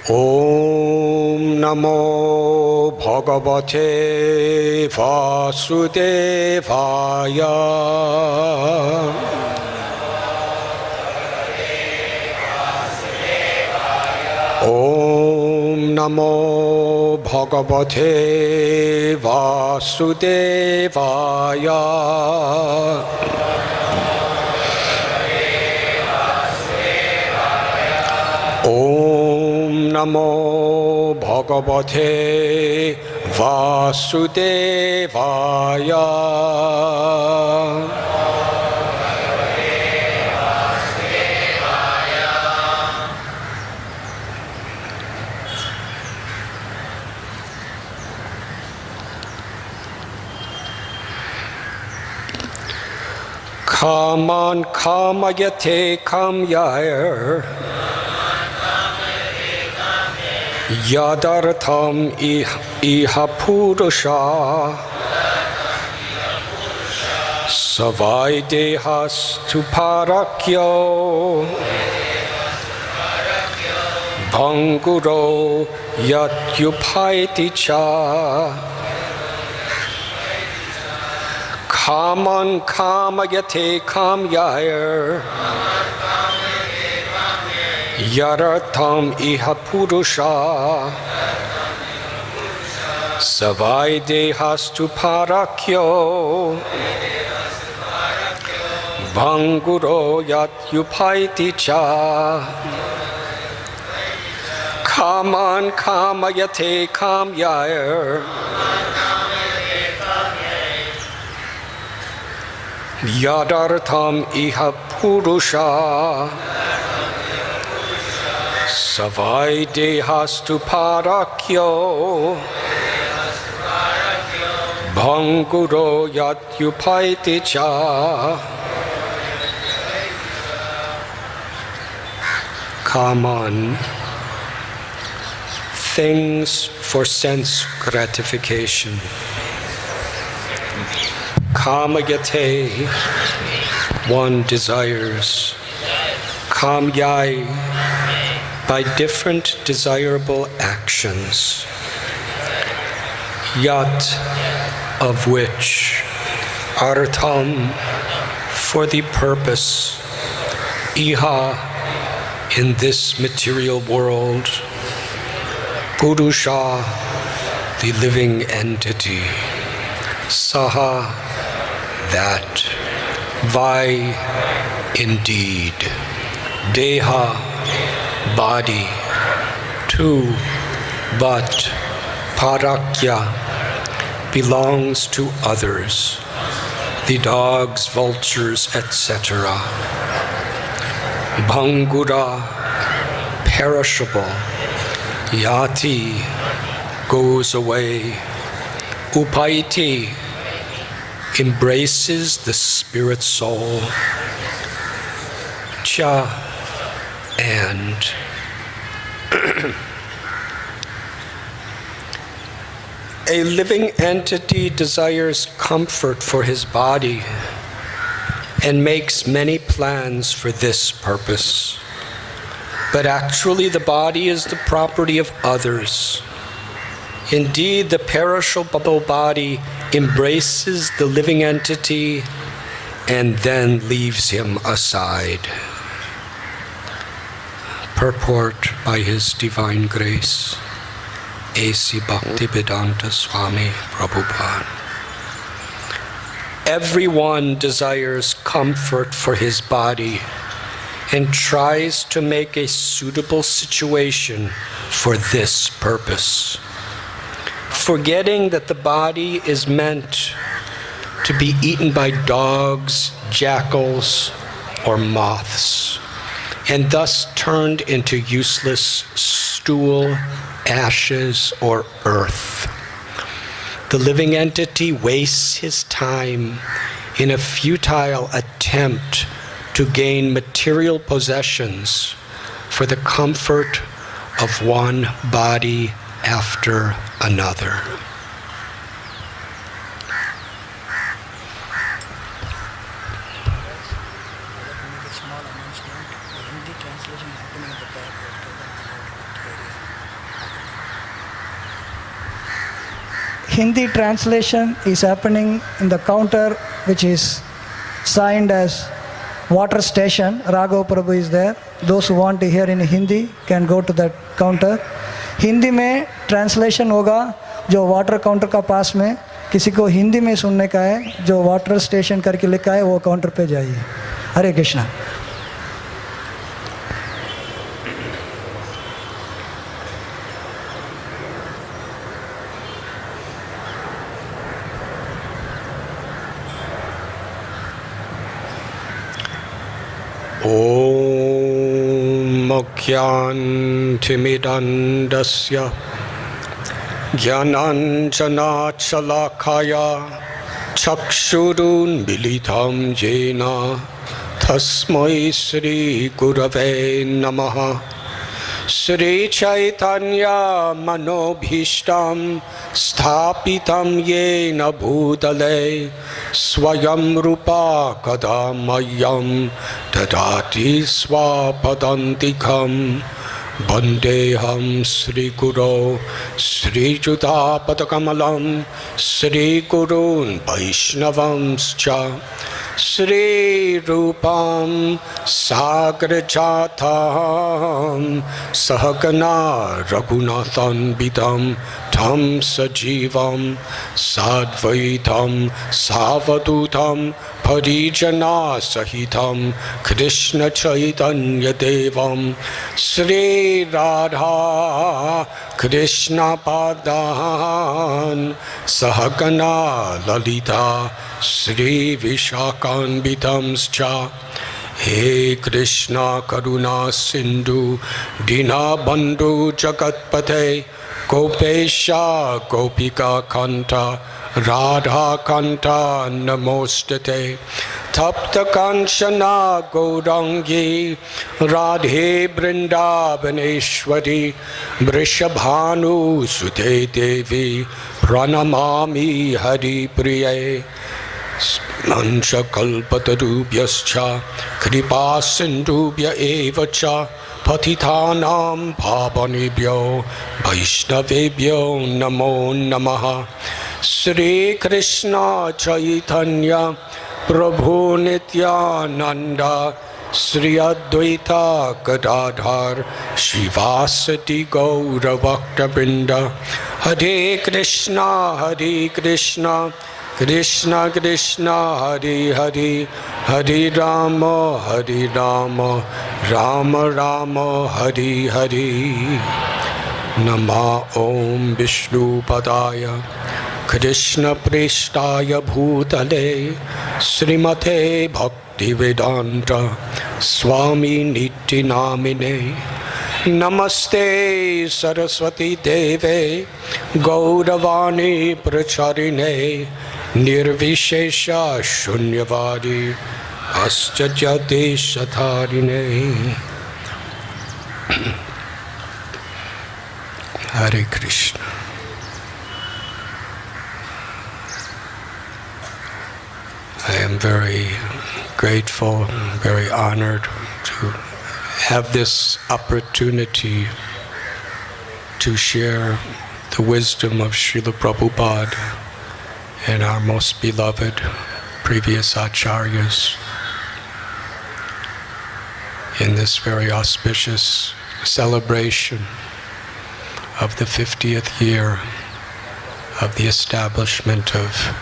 Om Namo Bhagavate Vasudevaya. Om Namo Bhagavate Vasudevaya. Om Namo Bhagavate Vasudevaya. Kaman kamayate kamyair yadartham iha purusha savai dehas tu parakyo bhanguro yatyupaiti cha. Kaman kamayate kamyair yadartham iha purusha savai dehastu parakyo bhanguro yatyupaiti cha. Kaman kamayate kamyair yadartham iha purusha savai dehastu parakyo bhanguro yatyupaiti cha. Kaman, things for sense gratification. Kamayate, one desires. Kamyai, by different desirable actions. Yat, of which. Artham, for the purpose. Iha, in this material world. Purusha, the living entity. Saha, that. Vai, indeed. Deha, body. Tu, but. Parakya, belongs to others. The dogs, vultures, etc. Bhangura, perishable. Yati, goes away. Upaiti, embraces the spirit soul. Cha, and. A living entity desires comfort for his body and makes many plans for this purpose. But actually the body is the property of others. Indeed, the perishable body embraces the living entity and then leaves him aside. Purport by His Divine Grace, A.C. Bhaktivedanta Swami Prabhupada. Everyone desires comfort for his body and tries to make a suitable situation for this purpose, forgetting that the body is meant to be eaten by dogs, jackals, or moths, and thus turned into useless stool, ashes, or earth. The living entity wastes his time in a futile attempt to gain material possessions for the comfort of one body after another. Hindi translation is happening in the counter which is signed as water station. Raghav Prabhu is there. Those who want to hear in Hindi can go to that counter. Hindi में translation होगा जो water counter का पास में, किसी को हिंदी में सुनने का है जो वाटर स्टेशन करके लिखा है वो काउंटर पे जाइए. हरे Krishna. Om Mokhyantimidantasya Jnananjana Chalakaya Chakshurun Militam Jena Tasmai Sri Gurave Namaha Sri Chaitanya Manobhishtam Sthapitam Yena Bhutale Swayam Rupa Kadamayam Dadati Swapadantikam Bandeham Sri Guru Sri Judapatakamalam Sri Gurun Vaishnavamscha Sri Rupam Sagrajatam Sahagana Raghunathan Bidam Tam Sajivam Sadvaitam Savadutam Parijana Sahitam Krishna Chaitanya Devam Sri Radha Krishna Padan Sahagana Lalita Sri Vishakanbitamscha He Krishna Karuna Sindhu Dina Bandhu Jagatpate Gopesha Gopika Kanta Radha Kanta Namostate Tapta Kanchana Gaurangi Radhe Vrindavaneshwari Vrishabhanu Sute Devi Pranamami Hari Priye Mancha Kalpatarubhyascha Kripa Sindhubhya Evacha Patitanam Pavanebhyo Vaishnavebhyo Namo Namaha Sri Krishna Chaitanya Prabhu Nityananda Sri Advaita Gadadhar Shivasati Gaura Bhaktabinda Hare Krishna Krishna Krishna Hare Hare Hare Rama Rama Rama Hare Hare Nama Om Vishnu Padaya Krishna Prishtaya Bhutale Srimate Bhaktivedanta Swami Niti Namine Namaste Saraswati Deve Gauravani Pracharine Nirvishesha Shunyavadi Aschajate Satharine. Hare Krishna. I am very grateful, very honored to have this opportunity to share the wisdom of Srila Prabhupada and our most beloved previous acharyas in this very auspicious celebration of the 50th year of the establishment of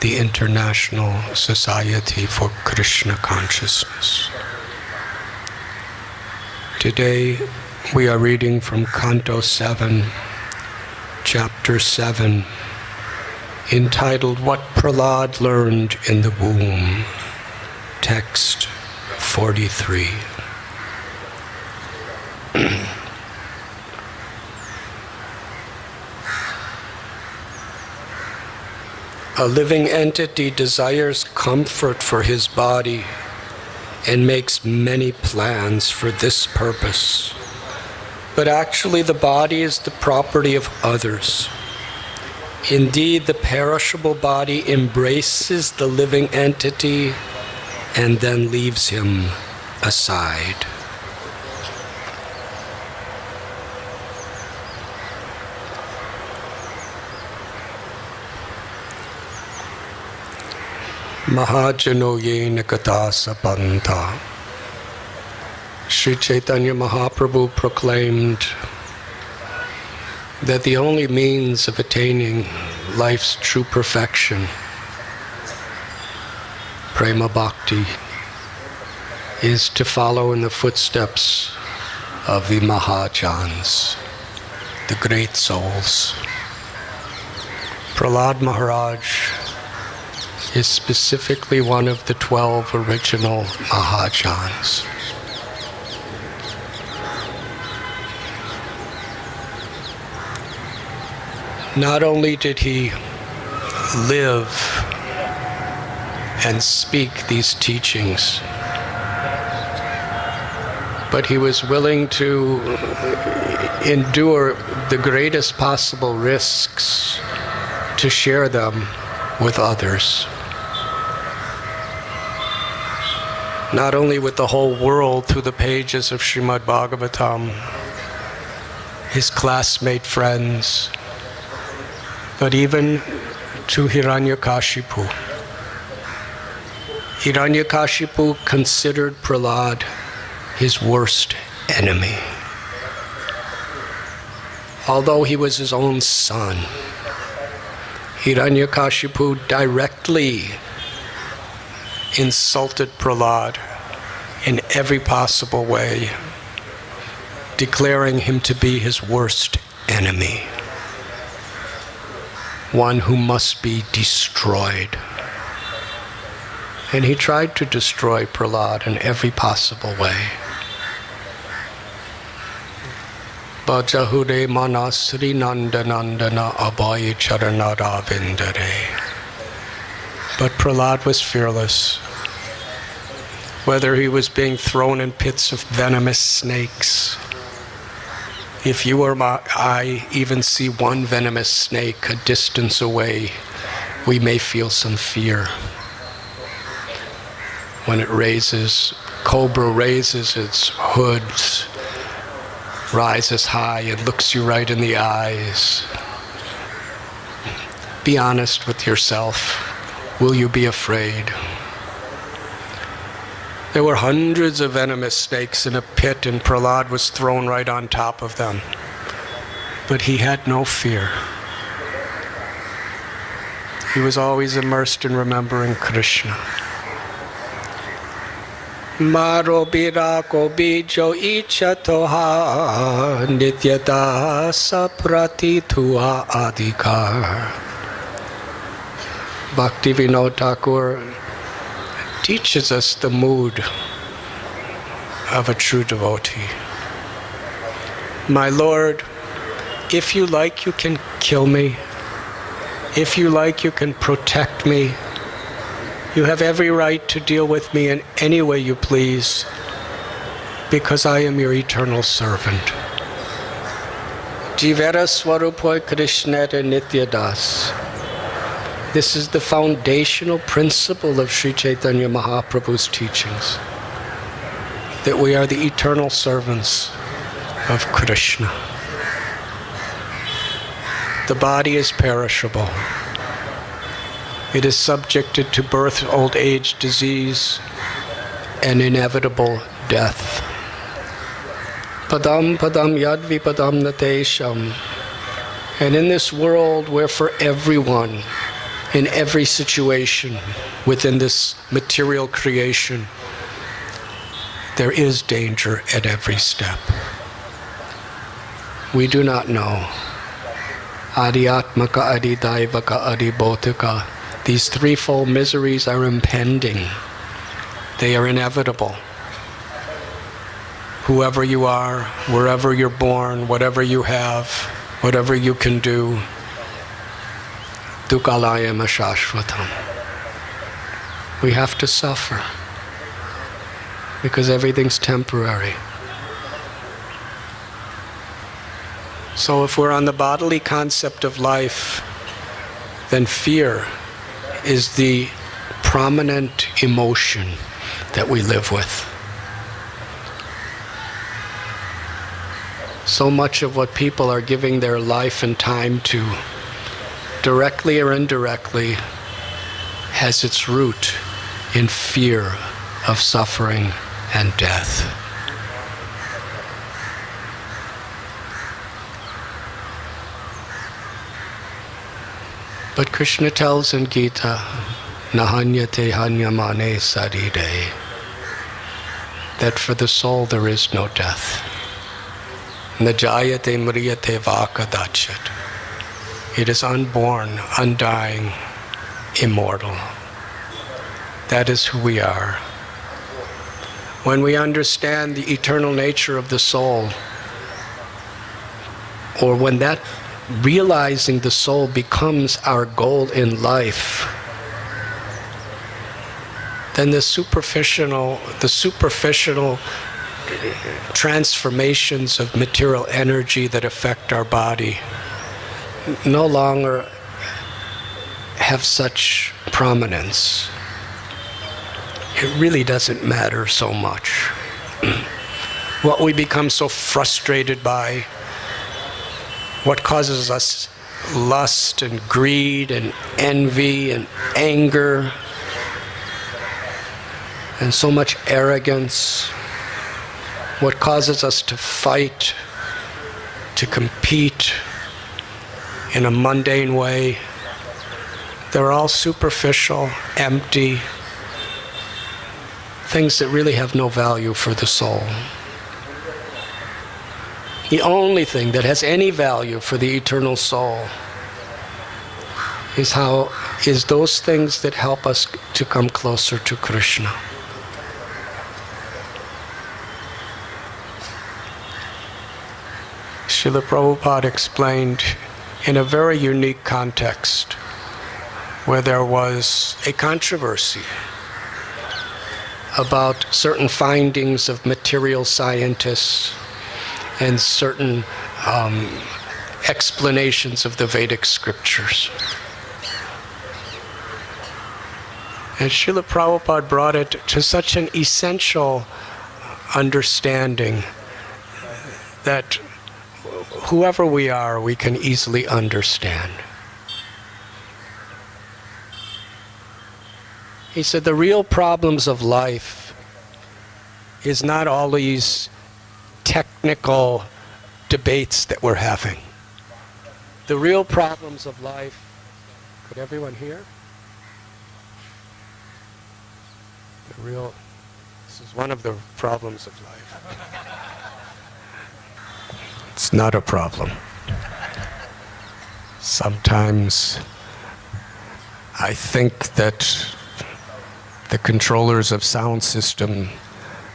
the International Society for Krishna Consciousness. Today we are reading from Canto 7, Chapter 7, entitled What Prahlad Learned in the Womb, text 43. A living entity desires comfort for his body and makes many plans for this purpose. But actually the body is the property of others. Indeed, the perishable body embraces the living entity and then leaves him aside. Mahajano yena kata sapanta. Sri Chaitanya Mahaprabhu proclaimed that the only means of attaining life's true perfection, prema bhakti, is to follow in the footsteps of the Mahajans, the great souls. Prahlad Maharaj is specifically one of the 12 original Mahajans. Not only did he live and speak these teachings, but he was willing to endure the greatest possible risks to share them with others. Not only with the whole world through the pages of Srimad Bhagavatam, his classmate friends, but even to Hiranyakashipu. Hiranyakashipu considered Prahlad his worst enemy. Although he was his own son, Hiranyakashipu directly insulted Prahlad in every possible way, declaring him to be his worst enemy, one who must be destroyed. And he tried to destroy Prahlad in every possible way. Bajahude manasri nandanandana abhayi charanara vindare. But Prahlad was fearless. Whether he was being thrown in pits of venomous snakes, if you or I even see one venomous snake a distance away, we may feel some fear. When it cobra raises its hoods, rises high and looks you right in the eyes. Be honest with yourself. Will you be afraid? There were hundreds of venomous snakes in a pit, and Prahlad was thrown right on top of them. But he had no fear. He was always immersed in remembering Krishna. Maro birako bijo icha toha nityata saprati tua adhikar. Bhaktivinoda Thakur teaches us the mood of a true devotee. My Lord, if you like, you can kill me. If you like, you can protect me. You have every right to deal with me in any way you please, because I am your eternal servant. Jivera Swarupoy Krishneta Nityadas. This is the foundational principle of Sri Chaitanya Mahaprabhu's teachings, that we are the eternal servants of Krishna. The body is perishable. It is subjected to birth, old age, disease, and inevitable death. Padam padam yadvi padam natesham. And in this world where for everyone, in every situation within this material creation, there is danger at every step. We do not know. Adhyatmaka, Adhidaivaka, Adhibhotika. These threefold miseries are impending. They are inevitable. Whoever you are, wherever you're born, whatever you have, whatever you can do, Dukalayam ashashvatam. We have to suffer because everything's temporary. So if we're on the bodily concept of life, then fear is the prominent emotion that we live with. So much of what people are giving their life and time to, directly or indirectly, has its root in fear of suffering and death. But Krishna tells in Gita, Nahanyate hanyamane sarire, that for the soul there is no death. Najayate mriyate vakadachat. It is unborn, undying, immortal. That is who we are. When we understand the eternal nature of the soul, or when that realizing the soul becomes our goal in life, then the superficial transformations of material energy that affect our body no longer have such prominence. It really doesn't matter so much. What we become so frustrated by, what causes us lust and greed and envy and anger and so much arrogance, what causes us to fight, to compete in a mundane way, they're all superficial, empty things that really have no value for the soul. The only thing that has any value for the eternal soul is those things that help us to come closer to Krishna. Srila Prabhupada explained in a very unique context where there was a controversy about certain findings of material scientists and certain explanations of the Vedic scriptures. And Srila Prabhupada brought it to such an essential understanding that whoever we are, we can easily understand. He said the real problems of life is not all these technical debates that we're having. The real problems of life, could everyone hear? This is one of the problems of life. It's not a problem. Sometimes I think that the controllers of sound system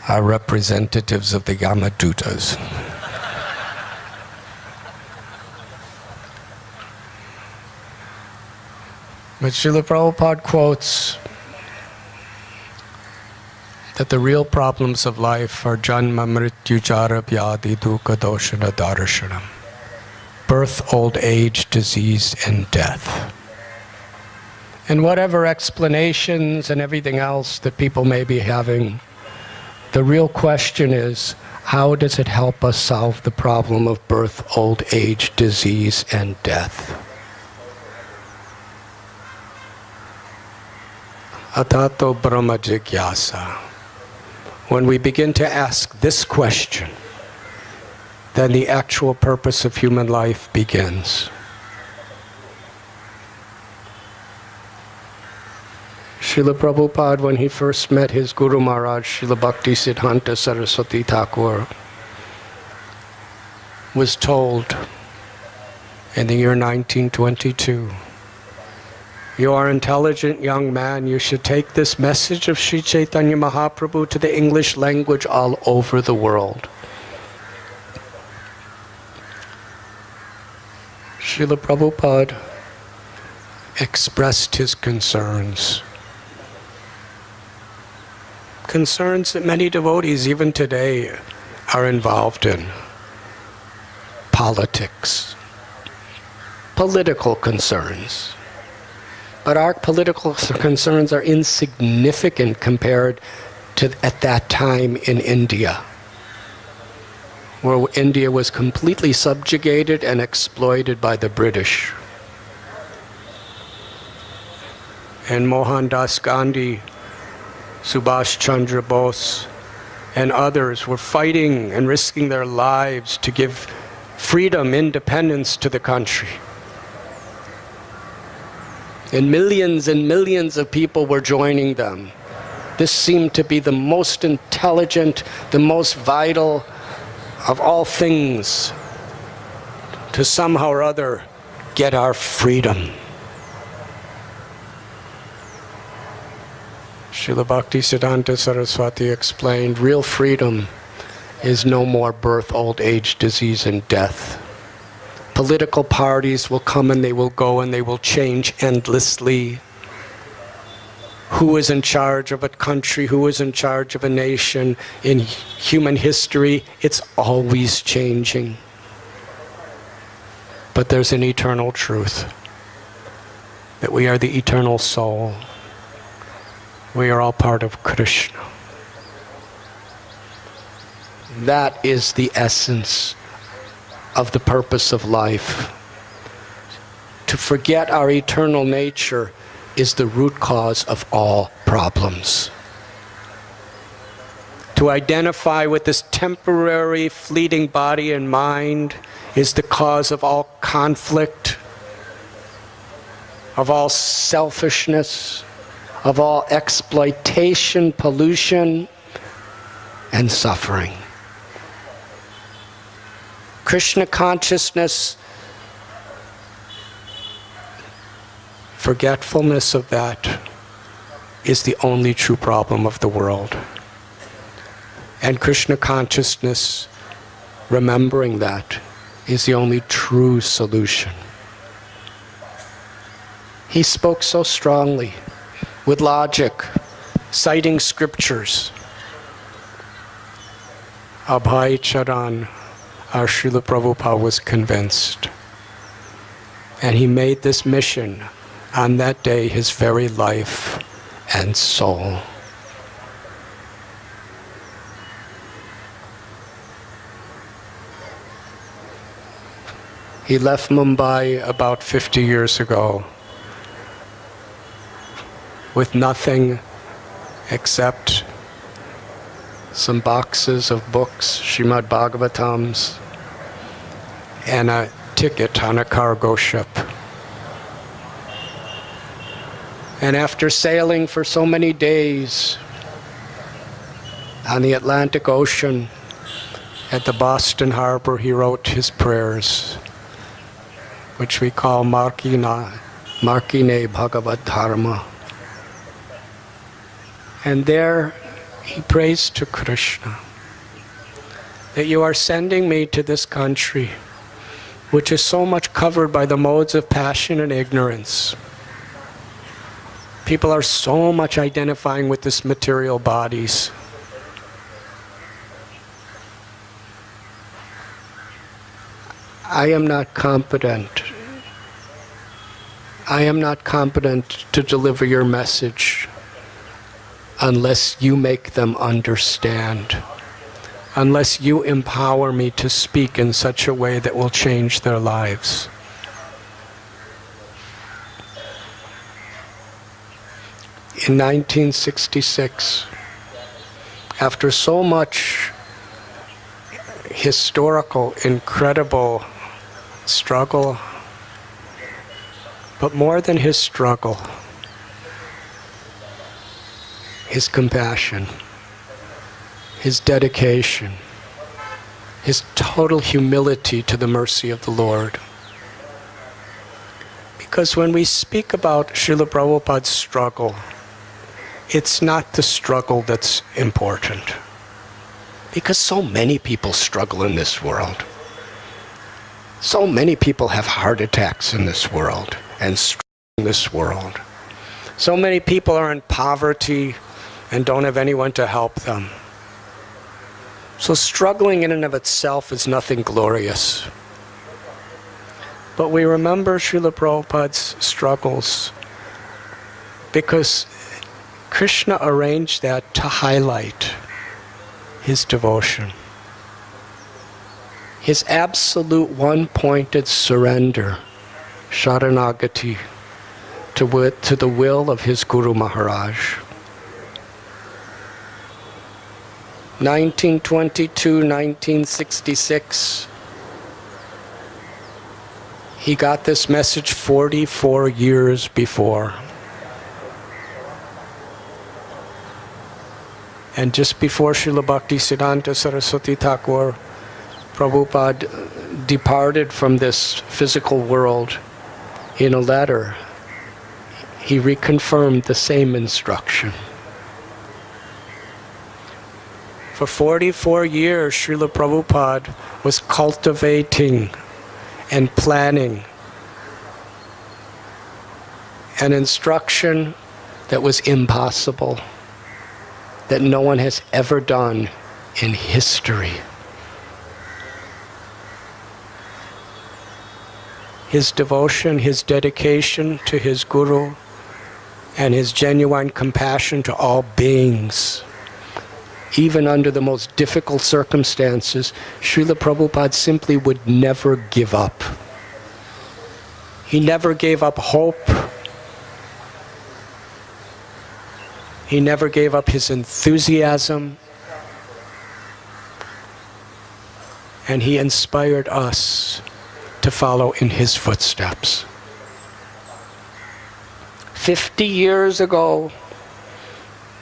are representatives of the Yamadutas. But Srila Prabhupada quotes that the real problems of life are janma mrityu jara vyadi dukkha doshana darshanam. Birth, old age, disease, and death. And whatever explanations and everything else that people may be having, the real question is, how does it help us solve the problem of birth, old age, disease, and death? Atato Brahma Jigyasa. When we begin to ask this question, then the actual purpose of human life begins. Srila Prabhupada, when he first met his Guru Maharaj, Srila Bhakti Siddhanta Saraswati Thakur, was told in the year 1922, "You are an intelligent young man, you should take this message of Sri Chaitanya Mahaprabhu to the English language all over the world." Srila Prabhupada expressed his concerns that many devotees even today are involved in. Political concerns. But our political concerns are insignificant compared to at that time in India, where India was completely subjugated and exploited by the British. and Mohandas Gandhi, Subhash Chandra Bose, and others were fighting and risking their lives to give freedom, independence to the country. And millions of people were joining them. This seemed to be the most intelligent, the most vital of all things to somehow or other get our freedom. Srila Bhaktisiddhanta Saraswati explained, real freedom is no more birth, old age, disease, and death. Political parties will come and they will go and they will change endlessly. Who is in charge of a country, who is in charge of a nation in human history, it's always changing. But there's an eternal truth, that we are the eternal soul. We are all part of Krishna. That is the essence of the purpose of life. To forget our eternal nature is the root cause of all problems. To identify with this temporary, fleeting body and mind is the cause of all conflict, of all selfishness, of all exploitation, pollution, and suffering. Krishna consciousness, forgetfulness of that is the only true problem of the world. And Krishna consciousness, remembering that, is the only true solution. He spoke so strongly, with logic, citing scriptures. Abhay Charan, our Srila Prabhupada, was convinced. And he made this mission on that day his very life and soul. He left Mumbai about 50 years ago with nothing except some boxes of books, Srimad Bhagavatams, and a ticket on a cargo ship. And after sailing for so many days on the Atlantic Ocean, at the Boston Harbor, he wrote his prayers, which we call Markine Bhagavad Dharma. And there he prays to Krishna that you are sending me to this country, which is so much covered by the modes of passion and ignorance. People are so much identifying with this material bodies. I am not competent. I am not competent to deliver your message unless you make them understand, unless you empower me to speak in such a way that will change their lives. In 1966, after so much historical, incredible struggle, but more than his struggle, his compassion, his dedication, his total humility to the mercy of the Lord. Because when we speak about Srila Prabhupada's struggle, it's not the struggle that's important. Because so many people struggle in this world. So many people have heart attacks in this world and struggle in this world. So many people are in poverty and don't have anyone to help them. So struggling in and of itself is nothing glorious. But we remember Srila Prabhupada's struggles because Krishna arranged that to highlight his devotion, his absolute one-pointed surrender, sharanagati, to the will of his Guru Maharaj. 1922, 1966, he got this message 44 years before. And just before Srila Bhaktisiddhanta Saraswati Thakur, Prabhupada departed from this physical world, in a letter, he reconfirmed the same instruction. For 44 years, Srila Prabhupada was cultivating and planning an instruction that was impossible, that no one has ever done in history. His devotion, his dedication to his Guru, and his genuine compassion to all beings, even under the most difficult circumstances, Srila Prabhupada simply would never give up. He never gave up hope. He never gave up his enthusiasm. And he inspired us to follow in his footsteps. 50 years ago,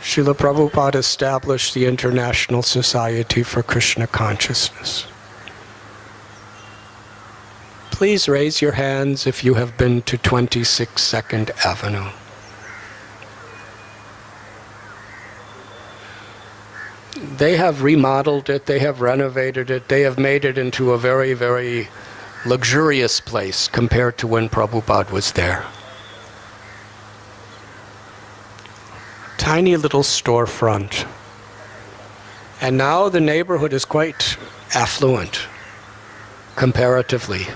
Srila Prabhupada established the International Society for Krishna Consciousness. Please raise your hands if you have been to 26 Second Avenue. They have remodeled it, they have renovated it, they have made it into a very, very luxurious place compared to when Prabhupada was there. Tiny little storefront. And now the neighborhood is quite affluent, comparatively.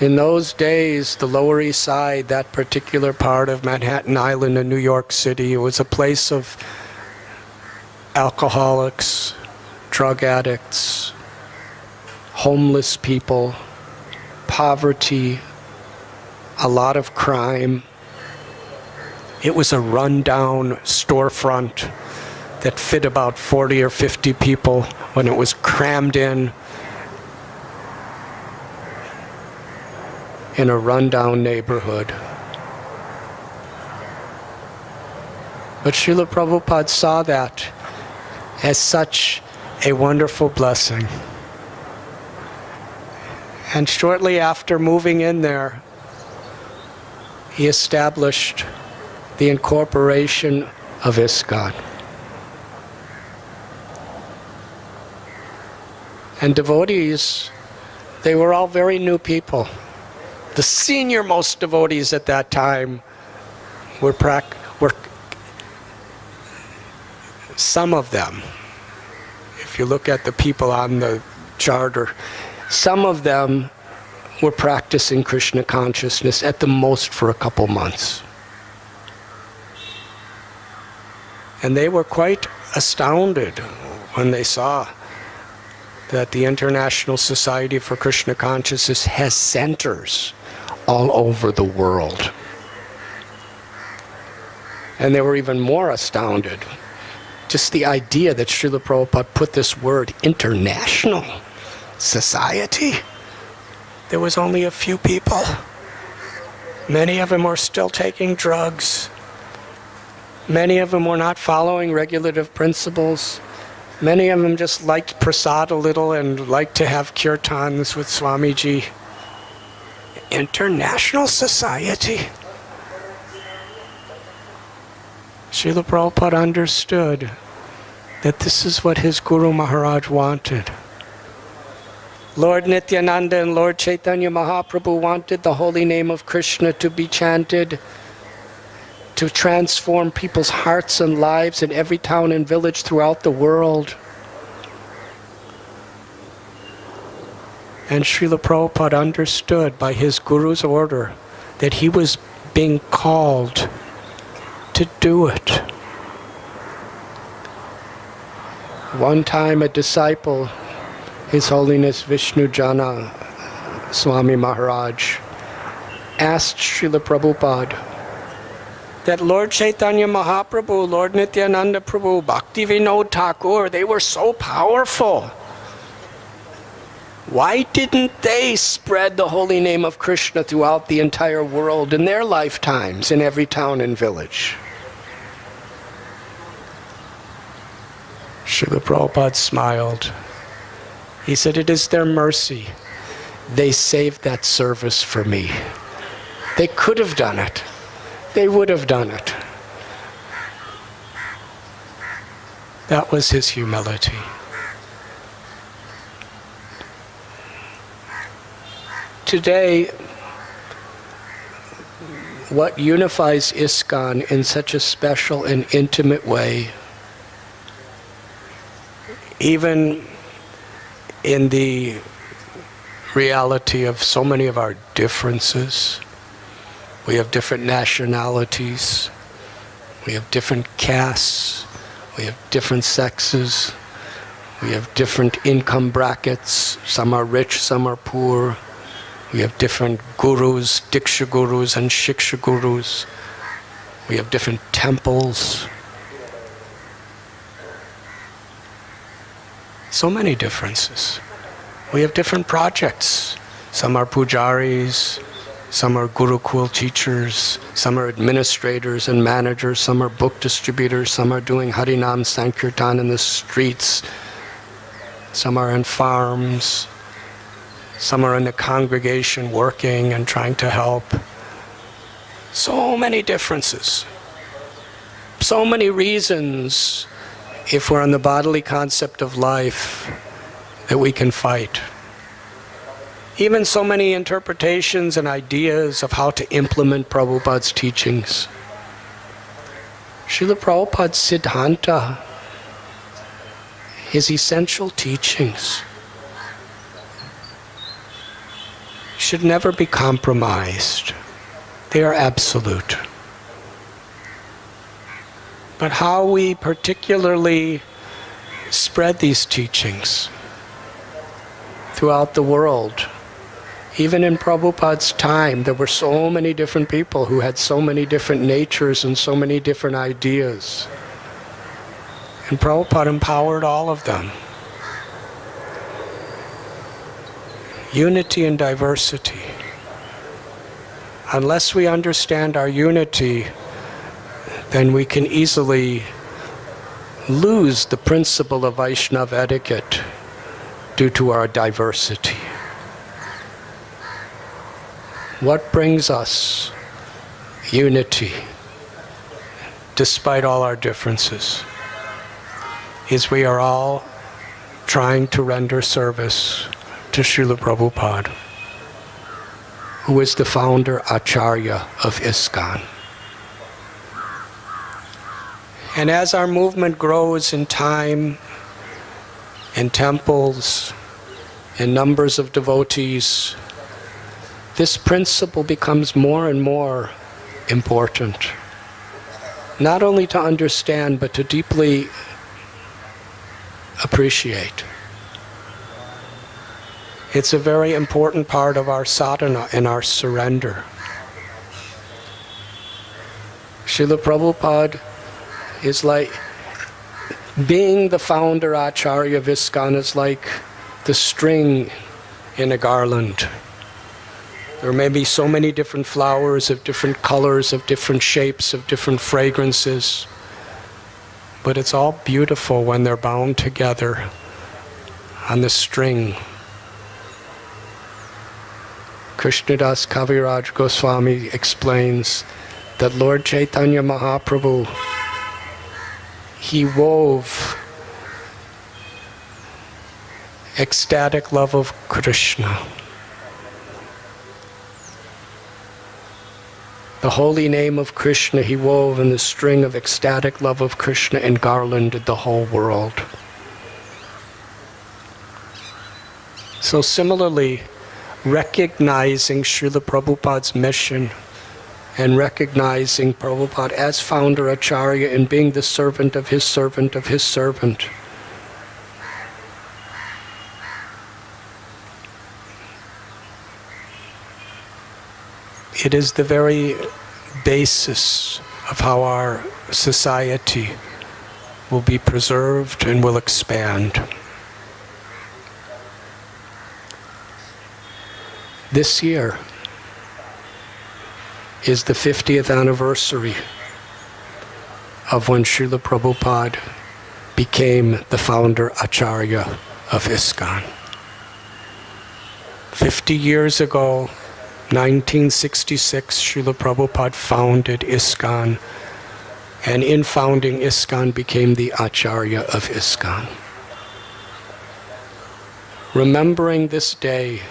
In those days, the Lower East Side, that particular part of Manhattan Island in New York City, it was a place of alcoholics, drug addicts, homeless people, poverty, a lot of crime. It was a rundown storefront that fit about 40 or 50 people when it was crammed in a rundown neighborhood. But Srila Prabhupada saw that as such a wonderful blessing. And shortly after moving in there, he established the incorporation of ISKCON. And devotees, they were all very new people. The senior most devotees at that time were some of them, if you look at the people on the charter, some of them were practicing Krishna consciousness at the most for a couple months. And they were quite astounded when they saw that the International Society for Krishna Consciousness has centers all over the world. And they were even more astounded. Just the idea that Srila Prabhupada put this word, international society. There was only a few people. Many of them were still taking drugs. Many of them were not following regulative principles. Many of them just liked prasad a little and liked to have kirtans with Swamiji. International society. Srila Prabhupada understood that this is what his Guru Maharaj wanted. Lord Nityananda and Lord Chaitanya Mahaprabhu wanted the holy name of Krishna to be chanted, to transform people's hearts and lives in every town and village throughout the world. And Srila Prabhupada understood by his Guru's order that he was being called to do it. One time a disciple, His Holiness Vishnu Jana Swami Maharaj, asked Srila Prabhupada that Lord Chaitanya Mahaprabhu, Lord Nityananda Prabhu, Bhaktivinoda Thakur, they were so powerful. Why didn't they spread the holy name of Krishna throughout the entire world in their lifetimes, in every town and village? Srila Prabhupada smiled. He said, it is their mercy. They saved that service for me. They could have done it. They would have done it. That was his humility. Today, what unifies ISKCON in such a special and intimate way, even in the reality of so many of our differences. We have different nationalities, we have different castes, we have different sexes, we have different income brackets, some are rich, some are poor. We have different gurus, Diksha gurus and Shiksha gurus. We have different temples. So many differences. We have different projects. Some are pujaris, some are gurukul teachers, some are administrators and managers, some are book distributors, some are doing Harinam Sankirtan in the streets, some are in farms, some are in the congregation working and trying to help. So many differences. So many reasons, if we're on the bodily concept of life, that we can fight. Even so many interpretations and ideas of how to implement Prabhupada's teachings. Srila Prabhupada's Siddhanta, his essential teachings, should never be compromised. They are absolute. But how we particularly spread these teachings throughout the world. Even in Prabhupada's time, there were so many different people who had so many different natures and so many different ideas. And Prabhupada empowered all of them. Unity and diversity. Unless we understand our unity, then we can easily lose the principle of Vaishnava etiquette due to our diversity. What brings us unity, despite all our differences, is we are all trying to render service to Srila Prabhupada, who is the founder Acharya of ISKCON. And as our movement grows in time, in temples, in numbers of devotees, this principle becomes more and more important. Not only to understand, but to deeply appreciate. It's a very important part of our sadhana and our surrender. Srila Prabhupada is like, being the founder Acharya of ISKCON is like the string in a garland. There may be so many different flowers of different colors, of different shapes, of different fragrances, but it's all beautiful when they're bound together on the string. Krishnadas Kaviraj Goswami explains that Lord Chaitanya Mahaprabhu, he wove ecstatic love of Krishna. The holy name of Krishna he wove in the string of ecstatic love of Krishna and garlanded the whole world. So similarly, recognizing Srila Prabhupada's mission and recognizing Prabhupada as founder Acharya and being the servant of his servant of his servant, It is the very basis of how our society will be preserved and will expand. This year is the 50th anniversary of when Srila Prabhupada became the founder Acharya of ISKCON. 50 years ago, 1966, Srila Prabhupada founded ISKCON, and in founding ISKCON became the Acharya of ISKCON. Remembering this day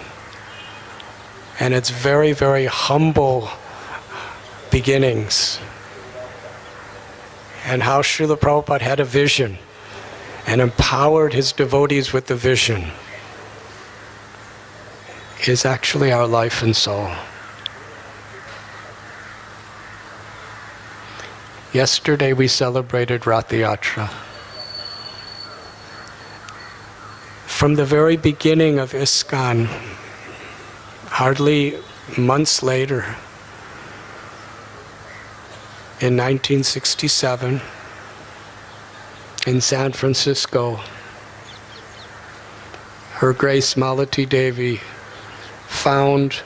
and its very, very humble beginnings, and how Srila Prabhupada had a vision and empowered his devotees with the vision, is actually our life and soul. Yesterday we celebrated Rath Yatra. From the very beginning of ISKCON, hardly months later, in 1967, in San Francisco, Her Grace Malati Devi found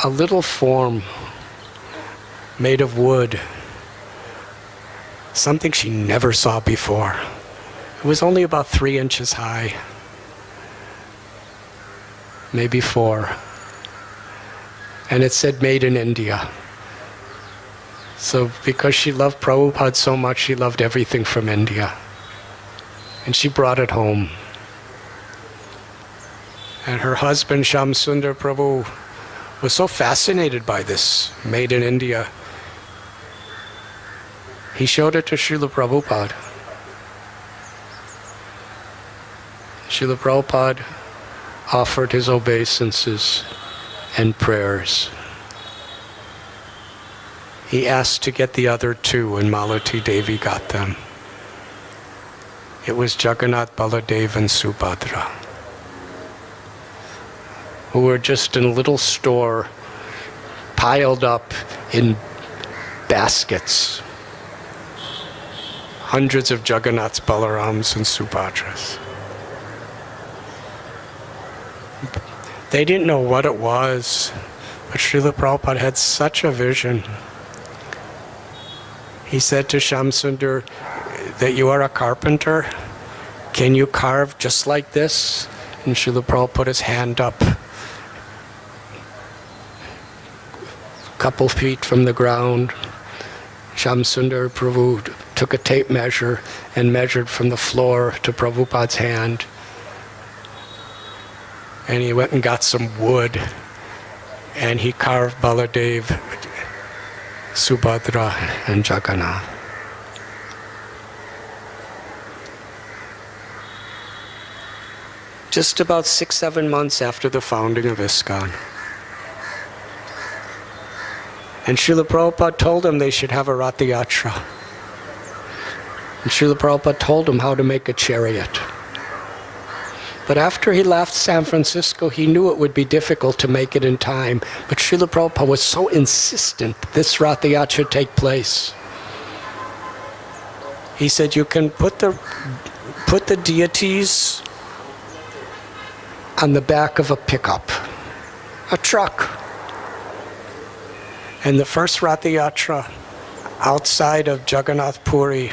a little form made of wood, something she never saw before. It was only about 3 inches high, maybe 4. And it said made in India. So because she loved Prabhupada so much, she loved everything from India. And she brought it home. And her husband, Shamsundar Prabhu, was so fascinated by this, made in India. He showed it to Srila Prabhupada. Srila Prabhupada offered his obeisances and prayers. He asked to get the other 2, and Malati Devi got them. It was Jagannath, Baladev, and Subhadra, who were just in a little store, piled up in baskets. Hundreds of Jagannaths, Balarams, and Subhadras. They didn't know what it was, but Srila Prabhupada had such a vision. He said to Shamsundar that you are a carpenter. Can you carve just like this? And Srila Prabhupada put his hand up, a couple feet from the ground. Shamsundar Prabhu took a tape measure and measured from the floor to Prabhupada's hand. And he went and got some wood, and he carved Baladev, Subhadra, and Jagannath. Just about 6-7 months after the founding of ISKCON. And Srila Prabhupada told them they should have a Rath Yatra. And Srila Prabhupada told them how to make a chariot. But after he left San Francisco, he knew it would be difficult to make it in time. But Srila Prabhupada was so insistent this Rath Yatra take place. He said, you can put the deities on the back of a pickup, a truck. And the first Rath Yatra outside of Jagannath Puri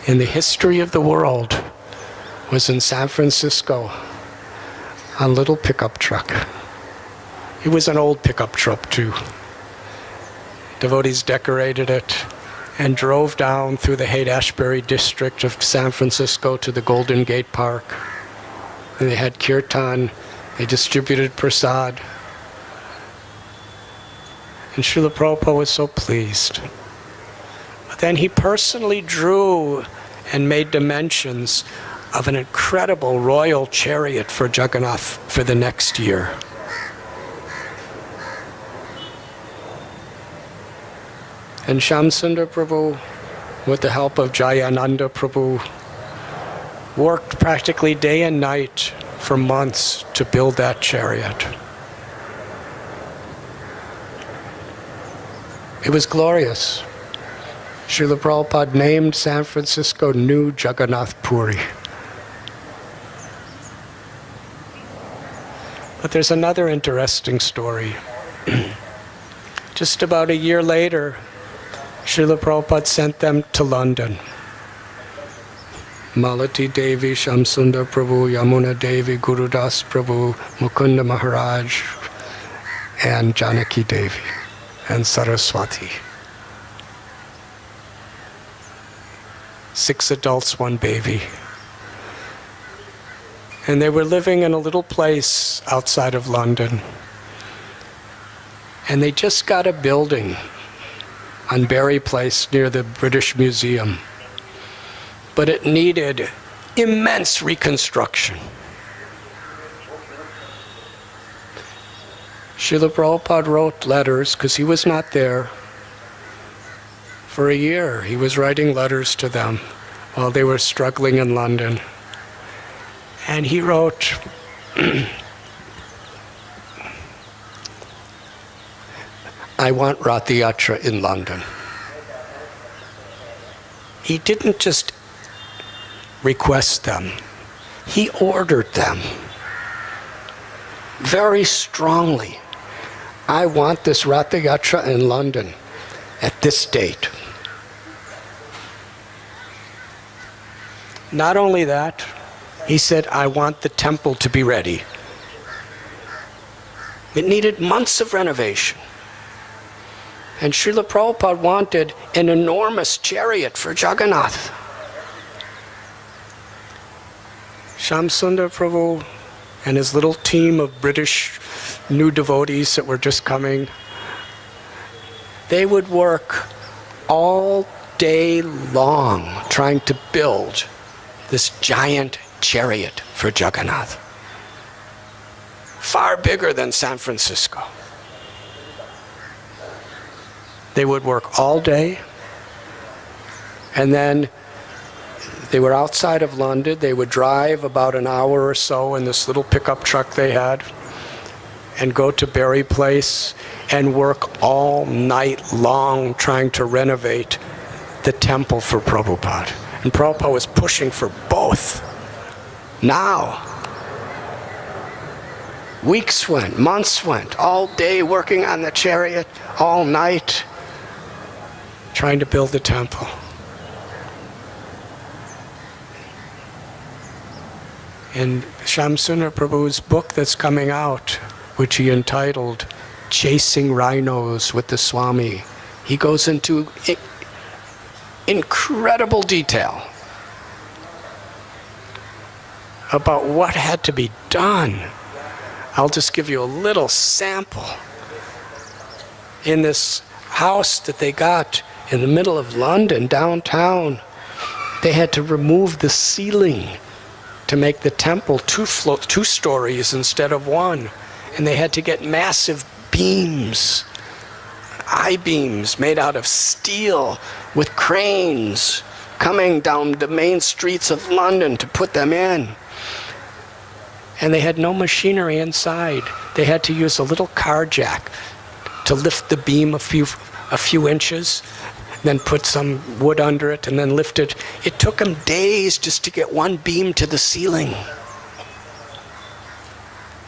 in the history of the world was in San Francisco, a little pickup truck. It was an old pickup truck too. Devotees decorated it and drove down through the Haight-Ashbury district of San Francisco to the Golden Gate Park. And they had kirtan, they distributed prasad. And Srila Prabhupada was so pleased. But then he personally drew and made dimensions of an incredible royal chariot for Jagannath for the next year. And Shamsundar Prabhu, with the help of Jayananda Prabhu, worked practically day and night for months to build that chariot. It was glorious. Srila Prabhupada named San Francisco New Jagannath Puri. But there's another interesting story. Just about a year later, Srila Prabhupada sent them to London. Malati Devi, Shamsundar Prabhu, Yamuna Devi, Gurudas Prabhu, Mukunda Maharaj, and Janaki Devi, and Saraswati. 6 adults, 1 baby. And they were living in a little place outside of London. And they just got a building on Berry Place near the British Museum. But it needed immense reconstruction. Srila Prabhupada wrote letters, because he was not there. For a year, he was writing letters to them while they were struggling in London. And he wrote, I want Ratha Yatra in London. He didn't just request them, he ordered them very strongly. I want this Ratha Yatra in London at this date. Not only that, he said, I want the temple to be ready. It needed months of renovation. And Srila Prabhupada wanted an enormous chariot for Jagannath. Shamsundar Prabhu and his little team of British new devotees that were just coming, they would work all day long trying to build this giant chariot for Jagannath. Far bigger than San Francisco. They would work all day, and then they were outside of London. They would drive about an hour or so in this little pickup truck they had and go to Berry Place and work all night long trying to renovate the temple for Prabhupada. And Prabhupada was pushing for both. Now, weeks went, months went, all day working on the chariot, all night trying to build the temple. In Shamsundar Prabhu's book that's coming out, which he entitled Chasing Rhinos with the Swami, he goes into incredible detail about what had to be done. I'll just give you a little sample. In this house that they got in the middle of London, downtown, they had to remove the ceiling to make the temple two stories instead of one. And they had to get massive beams, I-beams made out of steel with cranes coming down the main streets of London to put them in. And they had no machinery inside. They had to use a little car jack to lift the beam a few inches, then put some wood under it and then lift it. It took them days just to get one beam to the ceiling.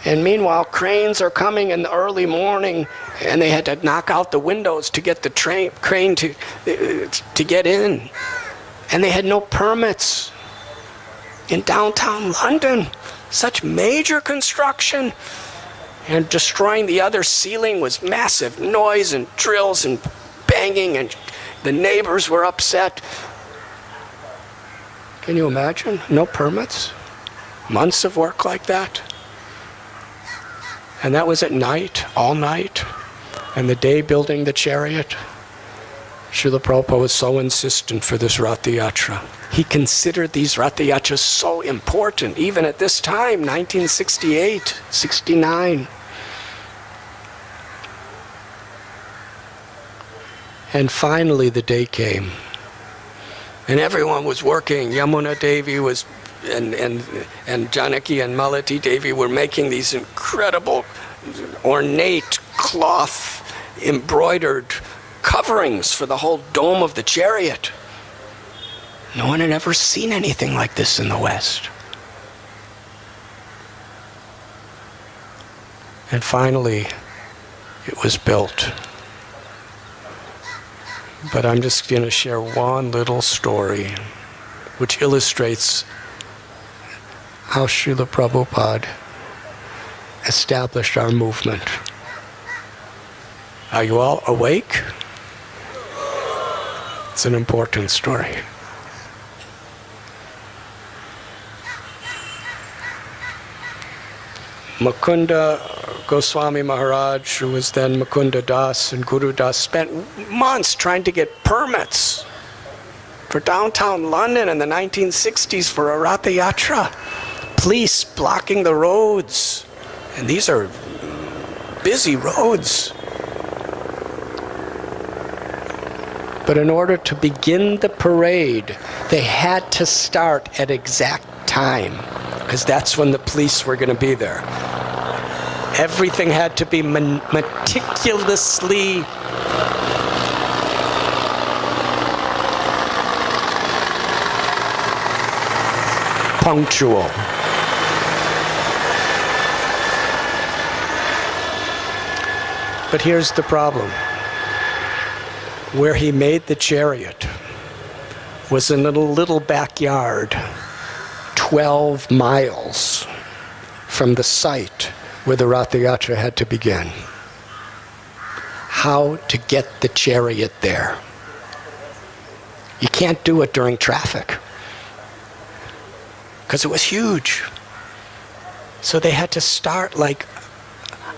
And meanwhile, cranes are coming in the early morning, and they had to knock out the windows to get the crane to get in. And they had no permits. In downtown London, such major construction. And destroying the other ceiling was massive noise and drills and banging, and the neighbors were upset. Can you imagine? No permits? Months of work like that? And that was at night, all night, and the day building the chariot. Srila Prabhupada was so insistent for this Ratha Yatra. He considered these Ratha Yatras so important, even at this time, 1968, 69. And finally the day came. And everyone was working. Yamuna Devi was and Janaki and Malati Devi were making these incredible ornate cloth embroidered coverings for the whole dome of the chariot. No one had ever seen anything like this in the West. And finally, it was built. But I'm just going to share one little story which illustrates how Srila Prabhupada established our movement. Are you all awake? It's an important story. Mukunda Goswami Maharaj, who was then Mukunda Das and Guru Das, spent months trying to get permits for downtown London in the 1960s for a Ratha Yatra. Police blocking the roads. And these are busy roads. But in order to begin the parade, they had to start at exact time, because that's when the police were going to be there. Everything had to be meticulously punctual. But here's the problem. Where he made the chariot was in a little backyard, 12 miles from the site where the Ratha Yatra had to begin. How to get the chariot there? You can't do it during traffic, because it was huge. So they had to start like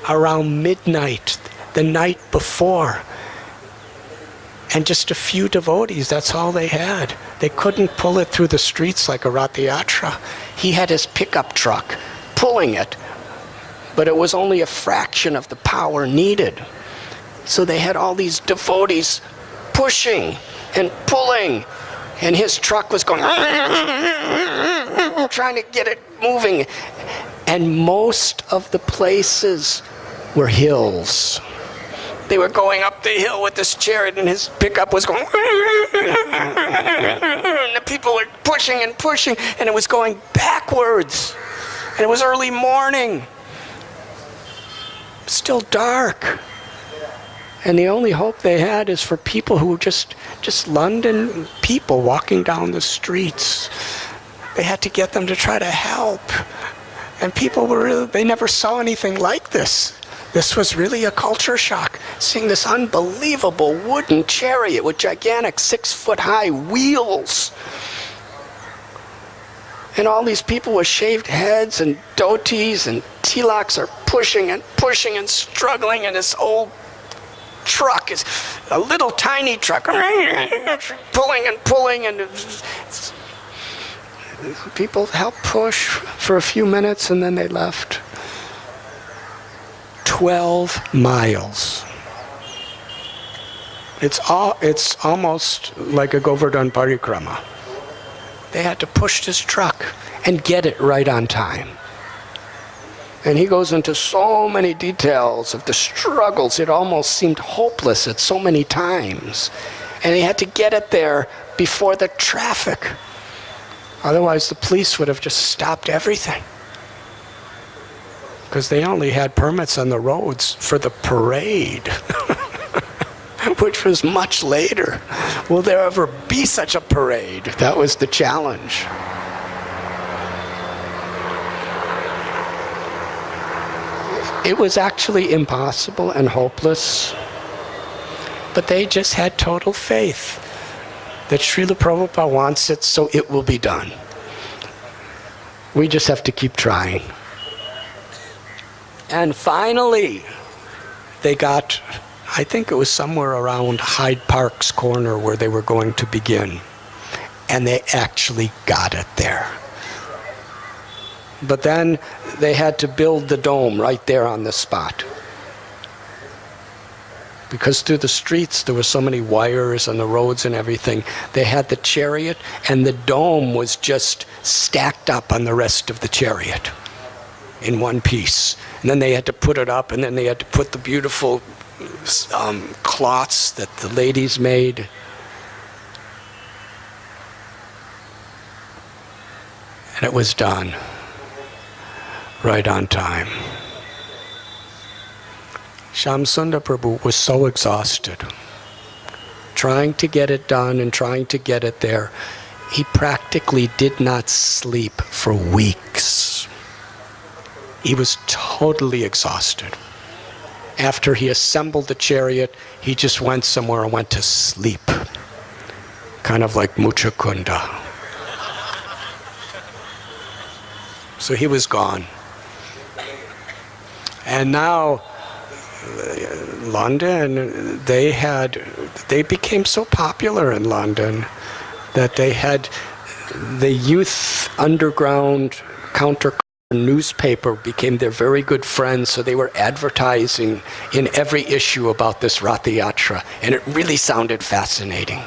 around midnight, the night before. And just a few devotees, that's all they had. They couldn't pull it through the streets like a Ratha Yatra. He had his pickup truck pulling it, but it was only a fraction of the power needed. So they had all these devotees pushing and pulling, and his truck was going, trying to get it moving. And most of the places were hills. They were going up the hill with this chariot, and his pickup was going, and the people were pushing and pushing, and it was going backwards. And it was early morning. Still dark. And the only hope they had is for people who were just London people walking down the streets. They had to get them to try to help. And people they never saw anything like this. This was really a culture shock, seeing this unbelievable wooden chariot with gigantic 6-foot-high wheels. And all these people with shaved heads and dhotis and tilaks are pushing and pushing and struggling, and this old truck is a little tiny truck, pulling and pulling, and people helped push for a few minutes, and then they left. 12 miles. It's almost like a Govardhan Parikrama. They had to push this truck and get it right on time. And he goes into so many details of the struggles. It almost seemed hopeless at so many times. And he had to get it there before the traffic. Otherwise, the police would have just stopped everything, because they only had permits on the roads for the parade, which was much later. Will there ever be such a parade? That was the challenge. It was actually impossible and hopeless, but they just had total faith that Srila Prabhupada wants it, so it will be done. We just have to keep trying. And finally, they got, I think it was somewhere around Hyde Park's corner where they were going to begin. And they actually got it there. But then they had to build the dome right there on the spot. Because through the streets there were so many wires on the roads and everything. They had the chariot, and the dome was just stacked up on the rest of the chariot in one piece. And then they had to put it up, and then they had to put the beautiful cloths that the ladies made. And it was done right on time. Shamsundar Prabhu was so exhausted, trying to get it done and trying to get it there. He practically did not sleep for weeks. He was totally exhausted. After he assembled the chariot, he just went somewhere and went to sleep. Kind of like Muchakunda. So he was gone. And now, London, they became so popular in London that they had the youth underground counter newspaper became their very good friends, so they were advertising in every issue about this Ratha Yatra, and it really sounded fascinating.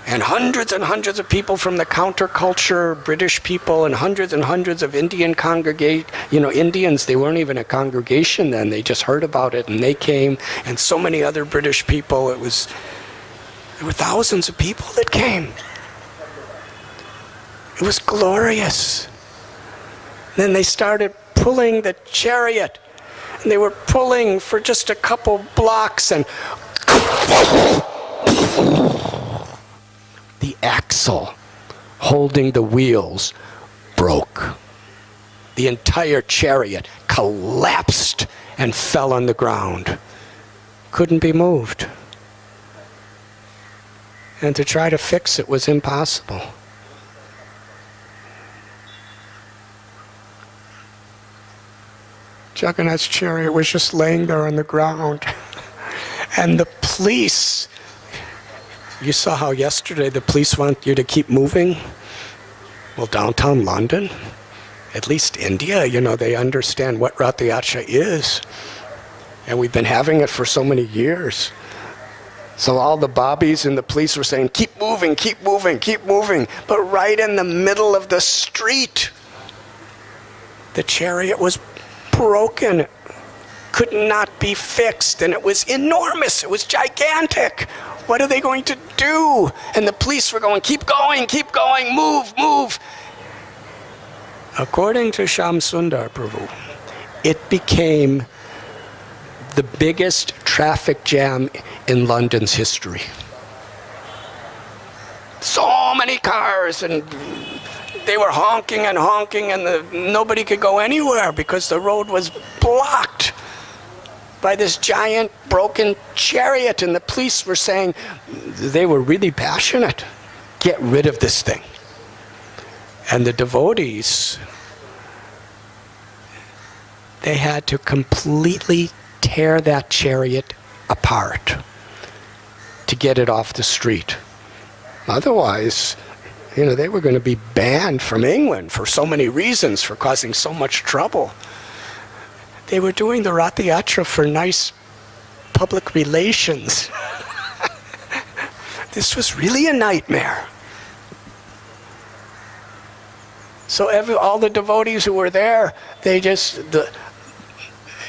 And hundreds of people from the counterculture, British people, and hundreds of Indian Indians, they weren't even a congregation then, they just heard about it and they came, and so many other British people, there were thousands of people that came. It was glorious. Then they started pulling the chariot, and they were pulling for just a couple blocks, and the axle holding the wheels broke. The entire chariot collapsed and fell on the ground. Couldn't be moved. And to try to fix it was impossible. Jagannath's chariot was just laying there on the ground. And the police, you saw how yesterday the police want you to keep moving? Well, downtown London, at least India, they understand what Ratha Yatra is. And we've been having it for so many years. So all the bobbies and the police were saying, keep moving, keep moving, keep moving. But right in the middle of the street, the chariot was broken, could not be fixed, and it was enormous, it was gigantic. What are they going to do? And the police were going, keep going, move, move. According to Shamsundar Prabhu, it became the biggest traffic jam in London's history. So many cars, and they were honking, and nobody could go anywhere because the road was blocked by this giant broken chariot, and the police were saying, they were really passionate, get rid of this thing. And the devotees, they had to completely tear that chariot apart to get it off the street. Otherwise, they were going to be banned from England for so many reasons, for causing so much trouble. They were doing the Ratha Yatra for nice public relations. This was really a nightmare. So all the devotees who were there,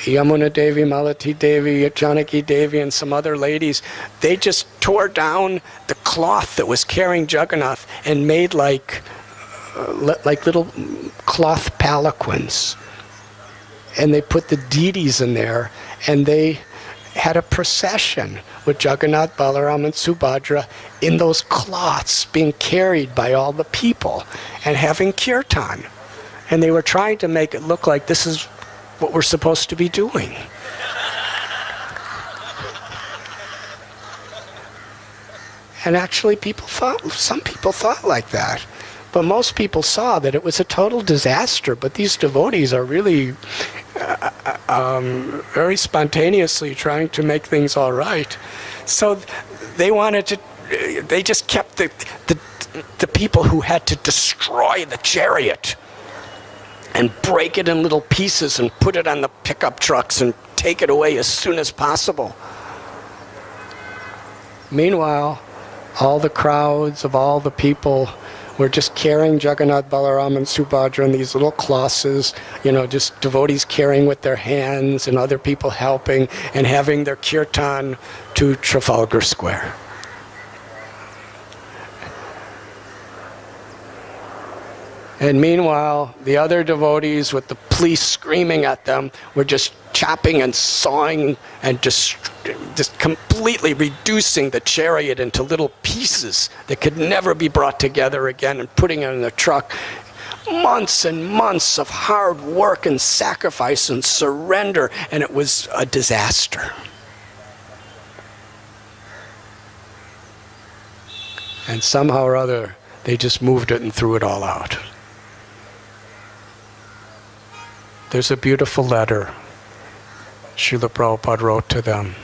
Yamuna Devi, Malati Devi, Janaki Devi, and some other ladies, they just tore down the cloth that was carrying Jagannath and made like little cloth palanquins. And they put the deities in there, and they had a procession with Jagannath, Balaram, and Subhadra in those cloths being carried by all the people and having kirtan. And they were trying to make it look like this is what we're supposed to be doing. And actually some people thought like that. But most people saw that it was a total disaster. But these devotees are really very spontaneously trying to make things all right. So they just kept the people who had to destroy the chariot and break it in little pieces and put it on the pickup trucks and take it away as soon as possible. Meanwhile, all the crowds of all the people were just carrying Jagannath, Balaram, and Subhadra in these little crosses, just devotees carrying with their hands and other people helping and having their kirtan to Trafalgar Square. And meanwhile, the other devotees with the police screaming at them were just chopping and sawing and just completely reducing the chariot into little pieces that could never be brought together again and putting it in the truck. Months and months of hard work and sacrifice and surrender, and it was a disaster. And somehow or other, they just moved it and threw it all out. There's a beautiful letter Srila Prabhupada wrote to them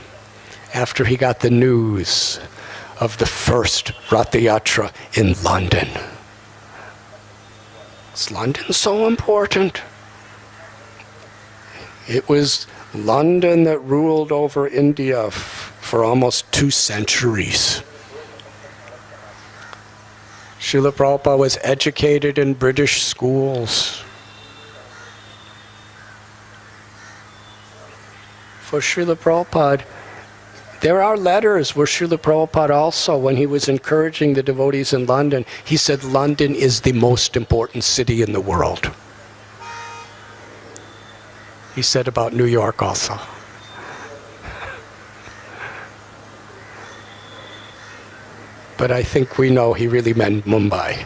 after he got the news of the first Ratha Yatra in London. Is London so important? It was London that ruled over India for almost 2 centuries. Srila Prabhupada was educated in British schools. For Srila Prabhupada, there are letters where Srila Prabhupada also, when he was encouraging the devotees in London, he said London is the most important city in the world. He said about New York also. But I think we know he really meant Mumbai.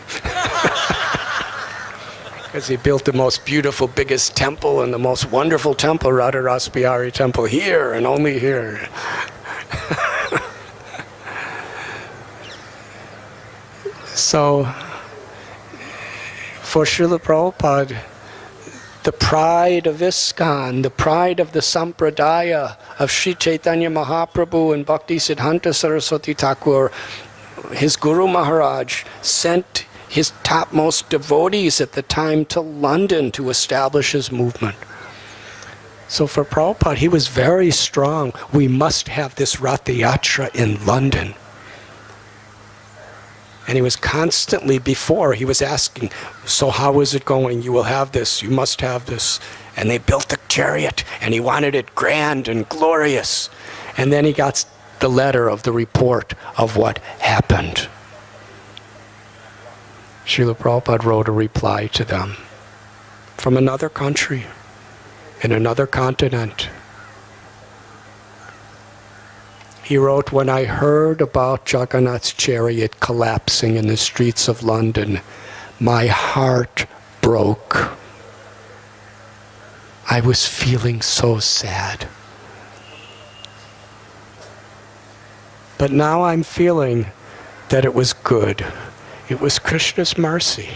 Because he built the most beautiful, biggest temple and the most wonderful temple, Radha Ras Bihari temple, here and only here. So, for Srila Prabhupada, the pride of ISKCON, the pride of the Sampradaya of Sri Chaitanya Mahaprabhu and Bhakti Siddhanta Saraswati Thakur, his Guru Maharaj sent his topmost devotees at the time to London to establish his movement. So for Prabhupada, he was very strong. We must have this Ratha Yatra in London. And he was constantly, before, he was asking, so how is it going? You will have this, you must have this. And they built the chariot, and he wanted it grand and glorious. And then he got the letter of the report of what happened. Srila Prabhupada wrote a reply to them from another country, in another continent. He wrote, when I heard about Jagannath's chariot collapsing in the streets of London, my heart broke. I was feeling so sad. But now I'm feeling that it was good. It was Krishna's mercy.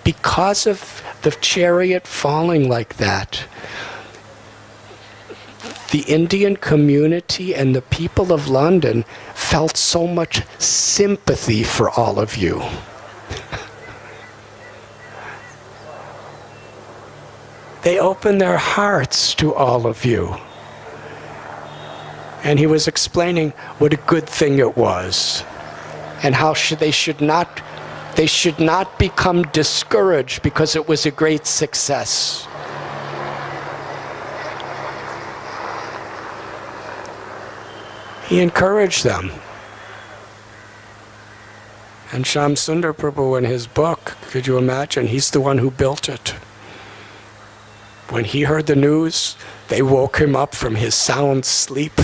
Because of the chariot falling like that, the Indian community and the people of London felt so much sympathy for all of you. They opened their hearts to all of you. And he was explaining what a good thing it was, and how they should not become discouraged because it was a great success. He encouraged them. And Shyam Sundar Prabhu in his book, could you imagine, he's the one who built it. When he heard the news, they woke him up from his sound sleep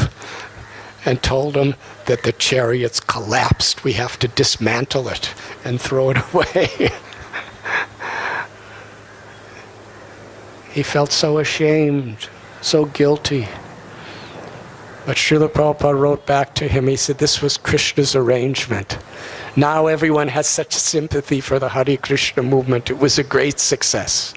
and told him that the chariot's collapsed. We have to dismantle it and throw it away. He felt so ashamed, so guilty. But Srila Prabhupada wrote back to him, he said, this was Krishna's arrangement. Now everyone has such sympathy for the Hare Krishna movement. It was a great success.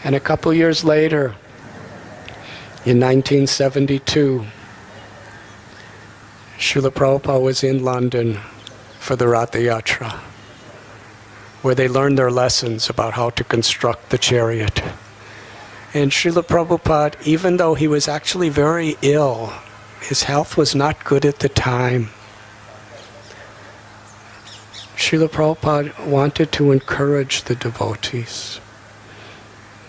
And a couple years later, in 1972, Srila Prabhupada was in London for the Ratha Yatra, where they learned their lessons about how to construct the chariot. And Srila Prabhupada, even though he was actually very ill, his health was not good at the time, Srila Prabhupada wanted to encourage the devotees.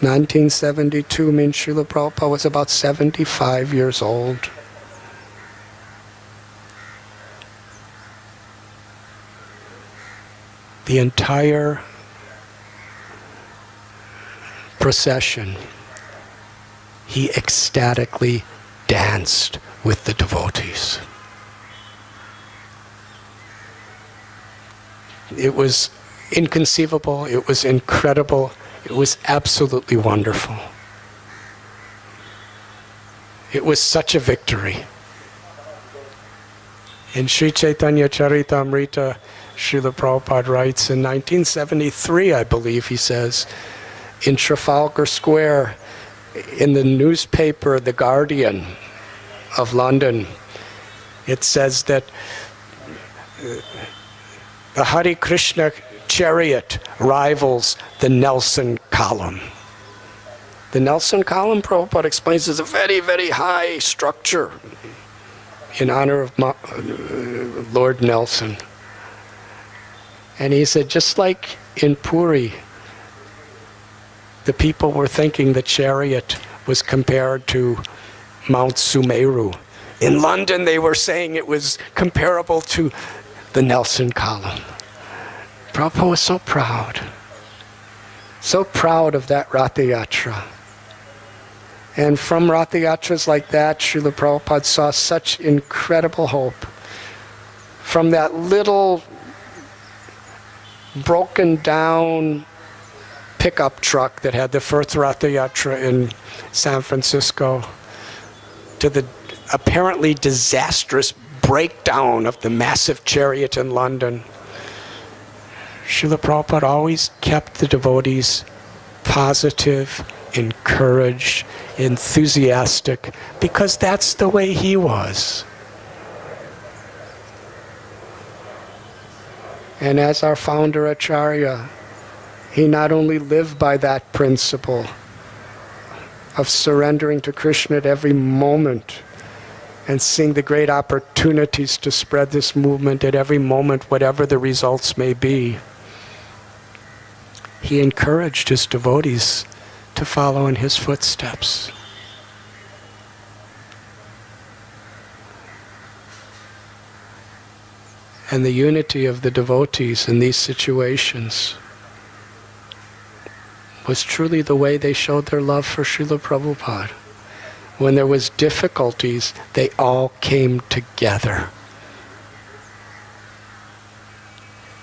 1972 means Srila Prabhupada was about 75 years old. The entire procession, he ecstatically danced with the devotees. It was inconceivable, it was incredible, it was absolutely wonderful. It was such a victory. In Sri Chaitanya Charitamrita, Srila Prabhupada writes in 1973, I believe he says, in Trafalgar Square, in the newspaper The Guardian of London, it says that the Hare Krishna chariot rivals the Nelson column. The Nelson column, Prabhupada explains, is a very, very high structure in honor of Lord Nelson. And he said, just like in Puri, the people were thinking the chariot was compared to Mount Sumeru. In London, they were saying it was comparable to the Nelson column. Prabhupada was so proud of that Ratha Yatra. And from Ratha Yatras like that, Srila Prabhupada saw such incredible hope. From that little broken down pickup truck that had the first Ratha Yatra in San Francisco to the apparently disastrous breakdown of the massive chariot in London, Srila Prabhupada always kept the devotees positive, encouraged, enthusiastic, because that's the way he was. And as our founder Acharya, he not only lived by that principle of surrendering to Krishna at every moment and seeing the great opportunities to spread this movement at every moment, whatever the results may be. He encouraged his devotees to follow in his footsteps. And the unity of the devotees in these situations was truly the way they showed their love for Srila Prabhupada. When there was difficulties, they all came together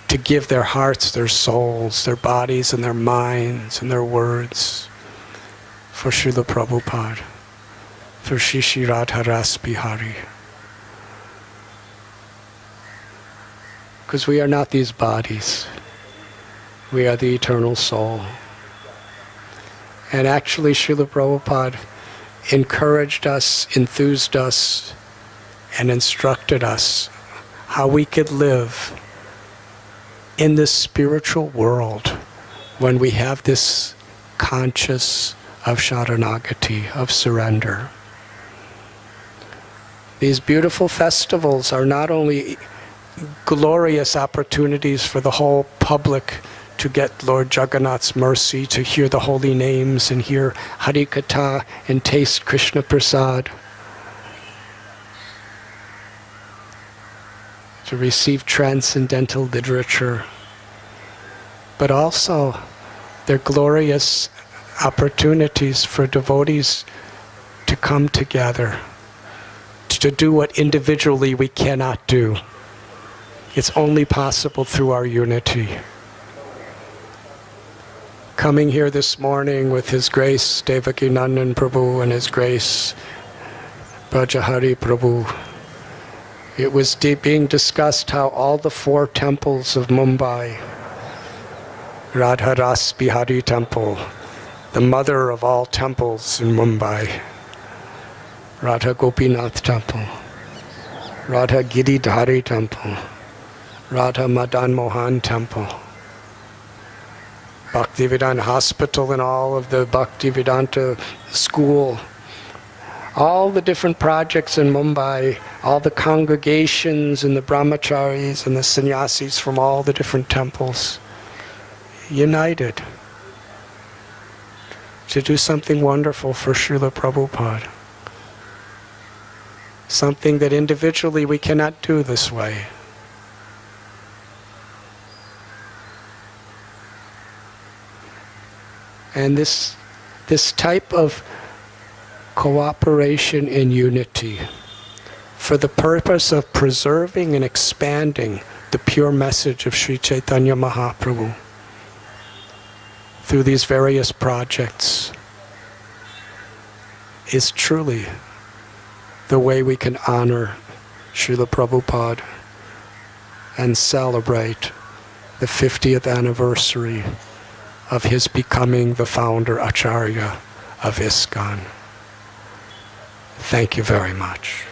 to give their hearts, their souls, their bodies, and their minds, and their words for Srila Prabhupada, for Shri Shri Radha Ras Bihari. Because we are not these bodies. We are the eternal soul. And actually, Srila Prabhupada encouraged us, enthused us, and instructed us how we could live in this spiritual world when we have this conscious of Sharanagati, of surrender. These beautiful festivals are not only glorious opportunities for the whole public to get Lord Jagannath's mercy, to hear the holy names and hear Harikatha and taste Krishna Prasad, to receive transcendental literature, but also they're glorious opportunities for devotees to come together, to do what individually we cannot do. It's only possible through our unity. Coming here this morning with His Grace Devaki Nandan Prabhu and His Grace Brajahari Prabhu, it was being discussed how all the 4 temples of Mumbai, Radha Ras Bihari Temple, the mother of all temples in Mumbai, Radha Gopinath Temple, Radha Giridhari Temple, Radha Madan Mohan Temple, Bhaktivedanta Hospital and all of the Bhaktivedanta school, all the different projects in Mumbai, all the congregations and the brahmacharis and the sannyasis from all the different temples, united to do something wonderful for Srila Prabhupada. Something that individually we cannot do this way. And this type of cooperation and unity for the purpose of preserving and expanding the pure message of Sri Chaitanya Mahaprabhu through these various projects is truly the way we can honor Srila Prabhupada and celebrate the 50th anniversary of his becoming the founder Acharya of ISKCON. Thank you very much.